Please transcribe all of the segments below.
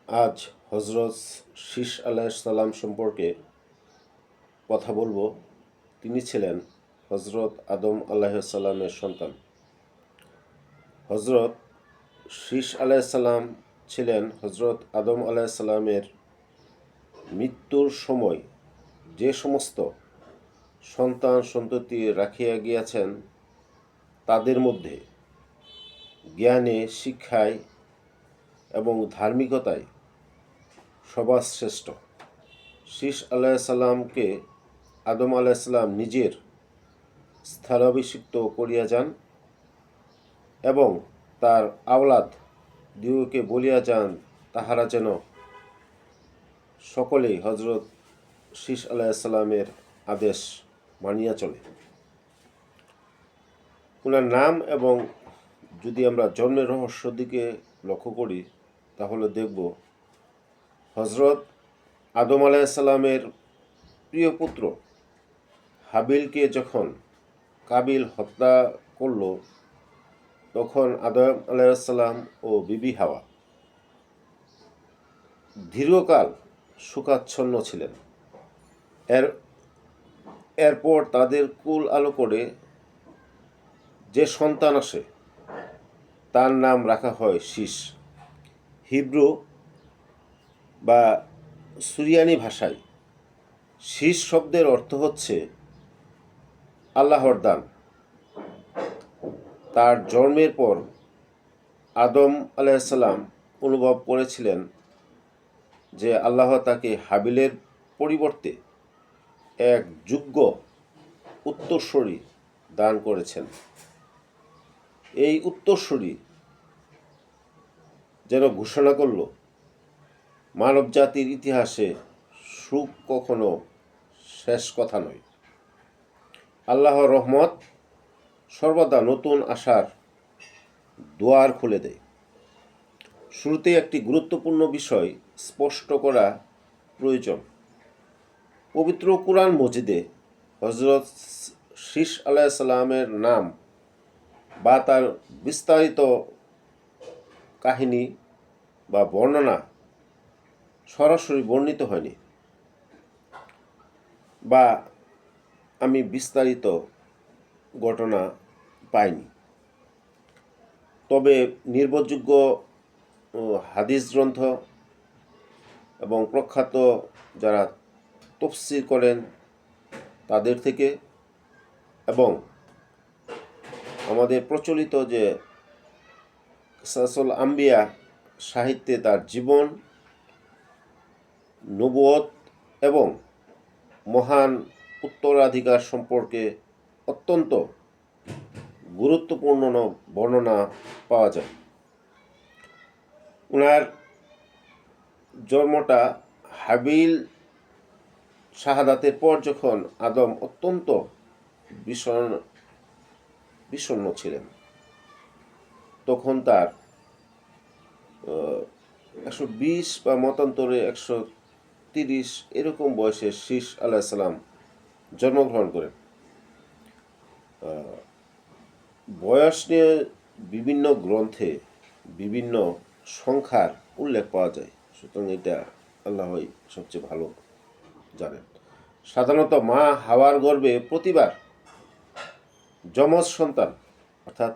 আজ হজরত শীস আলাইসাল্লাম সম্পর্কে কথা বলবো। তিনি ছিলেন হজরত আদম আলাইসাল্লামের সন্তান। হজরত শীস আলাইসাল্লাম ছিলেন হজরত আদম আলাইসাল্লামের মৃত্যুর সময় যে সমস্ত সন্তান সন্ততি রাখিয়া গিয়াছেন, তাদের মধ্যে জ্ঞানে, শিক্ষায় এবং ধার্মিকতায় সবার শ্রেষ্ঠ। শীস আলাইসাল্লামকে আদম আলাইসাল্লাম নিজের স্থলাভিষিক্ত করিয়া যান এবং তার আওলাদ দিওকে বলিয়া যান তাহারা যেন সকলেই হজরত শীস আলাইসাল্লামের আদেশ মানিয়া চলে। ওনার নাম এবং যদি আমরা জন্মের রহস্য দিকে লক্ষ্য করি তাহলে দেখব হজরত আদম আলাইসাল্লামের প্রিয় পুত্র হাবিলকে যখন কাবিল হত্যা করল, তখন আদম আলাইসাল্লাম ও বিবি হাওয়া দীর্ঘকাল শোকাচ্ছন্ন ছিলেন। এরপর তাদের কুল আলো করে যে সন্তান আসে তার নাম রাখা হয় শীস। হিব্রু বা সুরিয়ানি ভাষায় শীস শব্দের অর্থ হচ্ছে আল্লাহর দান। তার জন্মের পর আদম আলাইসাল্লাম অনুভব করেছিলেন যে আল্লাহ তাকে হাবিলের পরিবর্তে এক যোগ্য উত্তরসূরি দান করেছেন। এই উত্তরসূরি যেন ঘোষণা করল, মানব জাতির ইতিহাসে সুখ কখনো শেষ কথা নয়। আল্লাহর রহমত সর্বদা নতুন আশার দুয়ার খুলে দেয়। শুরুতে একটি গুরুত্বপূর্ণ বিষয় স্পষ্ট করা প্রয়োজন। পবিত্র কুরআন মজিদে হজরত শীস আলাইসাল্লামের নাম বা তার বিস্তারিত কাহিনী বা বর্ণনা সরাসরি বর্ণিত হয়নি, বা আমি বিস্তারিত ঘটনা পাইনি। তবে নির্ভরযোগ্য হাদিস গ্রন্থ এবং প্রখ্যাত যারা তফসির করেন তাদের থেকে এবং আমাদের প্রচলিত যে কিসাসুল আম্বিয়া সাহিত্যে তার জীবন, নবুয়ত এবং মহান উত্তরাধিকার সম্পর্কে অত্যন্ত গুরুত্বপূর্ণ বর্ণনা পাওয়া যায়। ওনার জন্মটা হাবিল শাহাদাতের পর যখন আদম অত্যন্ত বিষণ্ণ ছিলেন, তখন তার 120 বা মতান্তরে 130 এরকম বয়সে শীস আলাইসাল্লাম জন্মগ্রহণ করেন। বয়স নিয়ে বিভিন্ন গ্রন্থে বিভিন্ন সংখ্যার উল্লেখ পাওয়া যায়, সুতরাং এটা আল্লাহই সবচেয়ে ভালো জানেন। সাধারণত মা হাওয়ার গর্ভে প্রতিবার যমজ সন্তান অর্থাৎ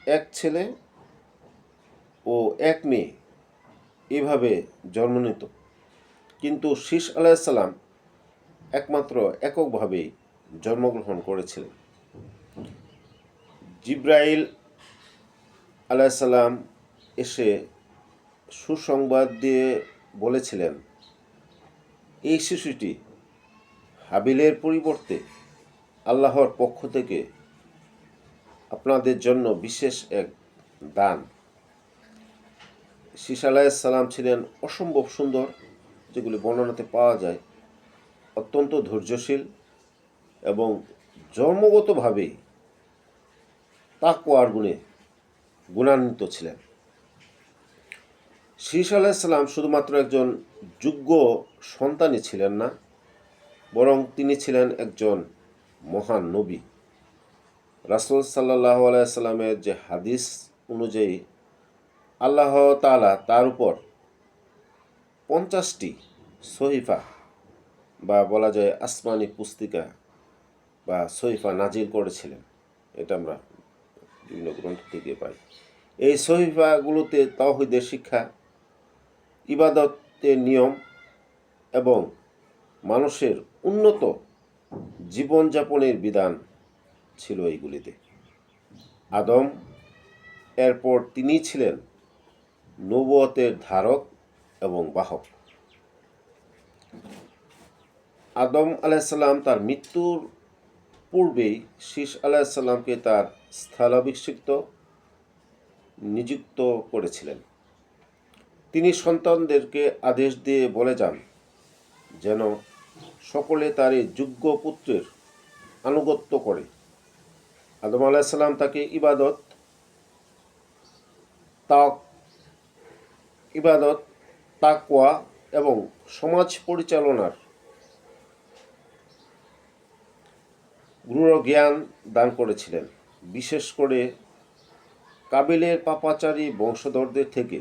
এক ছেলে ও এক মেয়ে এভাবে জন্ম নিত, কিন্তু শীস আলাইসাল্লাম একমাত্র এককভাবেই জন্মগ্রহণ করেছিলেন। জিব্রাইল আলাইসাল্লাম এসে সুসংবাদ দিয়ে বলেছিলেন, এই শিশুটি হাবিলের পরিবর্তে আল্লাহর পক্ষ থেকে আপনাদের জন্য বিশেষ এক দান। শীস আলাইসাল্লাম ছিলেন অসম্ভব সুন্দর, যেগুলি বর্ণনাতে পাওয়া যায়, অত্যন্ত ধৈর্যশীল এবং জন্মগতভাবেই তাকওয়ার গুণে গুণান্বিত ছিলেন। শীস আলাইসাল্লাম শুধুমাত্র একজন যোগ্য সন্তানই ছিলেন না, বরং তিনি ছিলেন একজন মহান নবী। রাসূল সাল্লাল্লাহু আলাইহি সাল্লামের যে হাদিস অনুযায়ী আল্লাহ তাআলা তার উপর 50টি সহিফা বা বলা যায় আসমানি পুস্তিকা বা সহিফা নাজিল করেছিলেন। এটা আমরা বিভিন্ন গ্রন্থ থেকে পাই। এই সহিফাগুলোতে তাওহীদের শিক্ষা, ইবাদতের নিয়ম এবং মানুষের উন্নত জীবনযাপনের বিধান ছিল এইগুলিতে। আদম, এরপর তিনি ছিলেন নবুয়তের ধারক এবং বাহক। আদম আলাইসাল্লাম তার মৃত্যুর পূর্বেই শীষ আলাইসাল্লামকে তার স্থলাভিষিক্ত নিযুক্ত করেছিলেন। তিনি সন্তানদেরকে আদেশ দিয়ে বলে যান যেন সকলে তার এই যোগ্য পুত্রের আনুগত্য করে। আদম আলাইসাল্লাম তাকে ইবাদত, তাকওয়া এবং সমাজ পরিচালনার গূঢ় জ্ঞান দান করেছিলেন। বিশেষ করে কাবিলের পাপাচারী বংশধরদের থেকে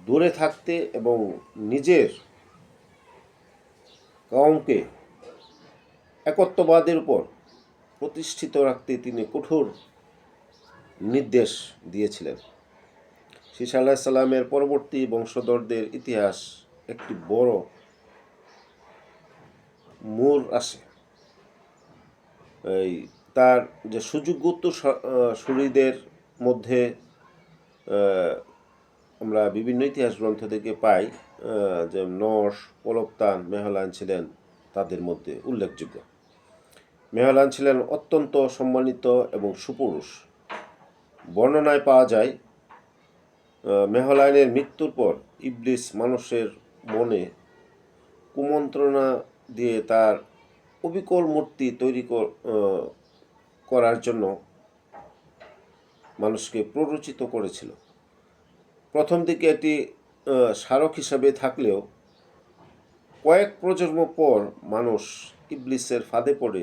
দূরে থাকতে এবং নিজের কওমকে একত্ববাদের উপর প্রতিষ্ঠিত রাখতে তিনি কঠোর নির্দেশ দিয়েছিলেন। শীষ আলাইসাল্লামের পরবর্তী বংশধরদের ইতিহাস একটি বড় মোড় আসে। এই তার যে সুযোগ্য উত্তরসূরিদের মধ্যে আমরা বিভিন্ন ইতিহাস গ্রন্থ থেকে পাই যে নশ, পলবতান, মেহলান ছিলেন তাদের মধ্যে উল্লেখযোগ্য। মেহলান ছিলেন অত্যন্ত সম্মানিত এবং সুপুরুষ। বর্ণনায় পাওয়া যায় মেহলানের মৃত্যুর পর ইবলিস মানুষের মনে কুমন্ত্রণা দিয়ে তার অবিকল মূর্তি তৈরি করার জন্য মানুষকে প্ররোচিত করেছিল। প্রথম দিকে এটি স্মারক হিসাবে থাকলেও কয়েক প্রজন্ম পর মানুষ ইবলিসের ফাঁদে পড়ে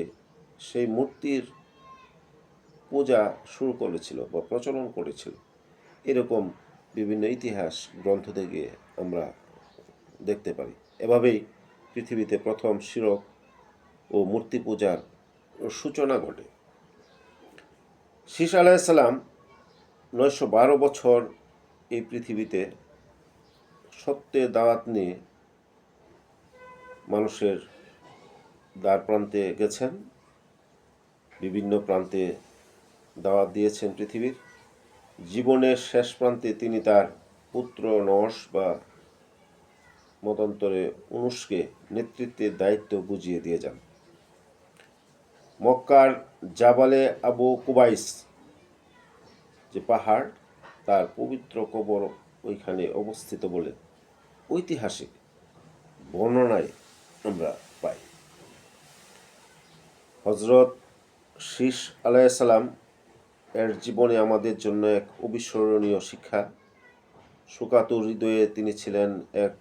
সেই মূর্তির পূজা শুরু করেছিল বা প্রচলন করেছিল। এরকম বিভিন্ন ইতিহাস গ্রন্থ থেকে আমরা দেখতে পারি। এভাবেই পৃথিবীতে প্রথম শিরক ও মূর্তি পূজার সূচনা ঘটে। শীষ আলাইসাল্লাম 912 বছর এই পৃথিবীতে সত্যের দাওয়াত নিয়ে মানুষের দ্বার প্রান্তে গেছেন, বিভিন্ন প্রান্তে দাওয়াত দিয়েছেন পৃথিবীর। জীবনের শেষ প্রান্তে তিনি তার পুত্র নশ বা মতান্তরে উনুসকে নেতৃত্বের দায়িত্ব বুঝিয়ে দিয়ে যান। মক্কার জাবালে আবু কুবাইস যে পাহাড়, তার পবিত্র কবর ওইখানে অবস্থিত বলে ঐতিহাসিক বর্ণনায় আমরা পাই। হজরত শীষ আলাইসাল্লাম এর জীবনে আমাদের জন্য এক অবিস্মরণীয় শিক্ষা। শোকাতুর হৃদয়ে তিনি ছিলেন এক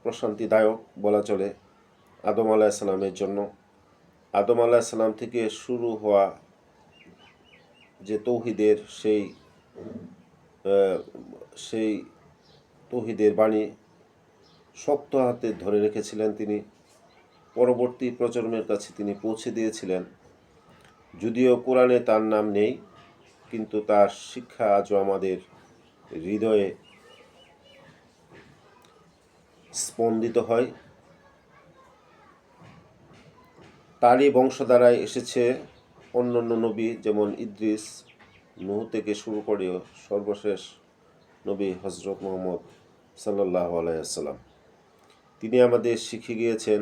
প্রশান্তিদায়ক বলা চলে আদম আলাইসাল্লামের জন্য। আদম আলাইসাল্লাম থেকে শুরু হওয়া যে তৌহিদের সেই তৌহিদের বাণী শক্ত হাতে ধরে রেখেছিলেন তিনি। পরবর্তী প্রজন্মের কাছে তিনি পৌঁছে দিয়েছিলেন। যদিও কোরআনে তার নাম নেই, কিন্তু তার শিক্ষা আজও আমাদের হৃদয়ে স্পন্দিত হয়। তারই বংশধারায় এসেছে অন্যান্য নবী, যেমন ইদ্রিস, নূহ থেকে শুরু করে সর্বশেষ নবী হজরত মুহাম্মদ সাল্লাল্লাহু আলাইহি ওয়াসাল্লাম। তিনি আমাদের শিখে গিয়েছেন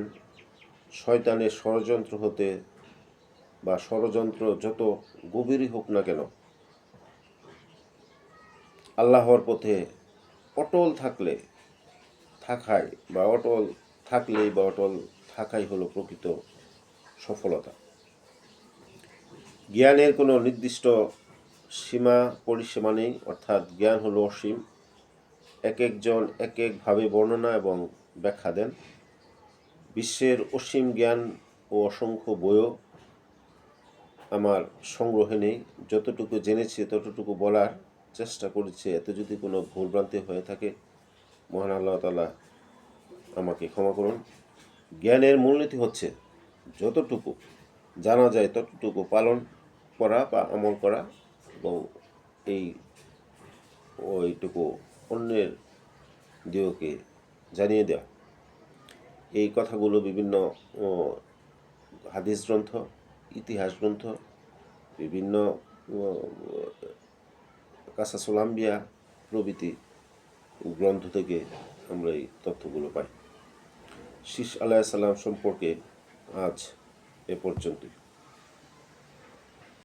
শয়তানের ষড়যন্ত্র হতে বা ষড়যন্ত্র যত গভীরই হোক না কেন, আল্লাহর পথে অটল থাকাই হলো প্রকৃত সফলতা। জ্ঞানের কোনো নির্দিষ্ট পরিসীমা নেই, অর্থাৎ জ্ঞান হলো অসীম। এক একজন এক একভাবে বর্ণনা এবং ব্যাখ্যা দেন। বিশ্বের অসীম জ্ঞান ও অসংখ্য বইও আমার সংগ্রহে নেই। যতটুকু জেনেছি ততটুকু বলার চেষ্টা করেছি। এতে যদি কোনো ভুলভ্রান্তি হয়ে থাকে, মহান আল্লাহ তাআলা আমাকে ক্ষমা করুন। জ্ঞানের মূলনীতি হচ্ছে যতটুকু জানা যায় ততটুকু পালন করা বা আমল করা, এবং ওইটুকু অন্যের দিওকে জানিয়ে দেওয়া। এই কথাগুলো বিভিন্ন হাদিস গ্রন্থ, ইতিহাস গ্রন্থ, বিভিন্ন কাসাসুল আম্বিয়া প্রভৃতি গ্রন্থ থেকে আমরা এই তথ্যগুলো পাই। শীস আলাইহিস সালাম সম্পর্কে আজ এ পর্যন্তই।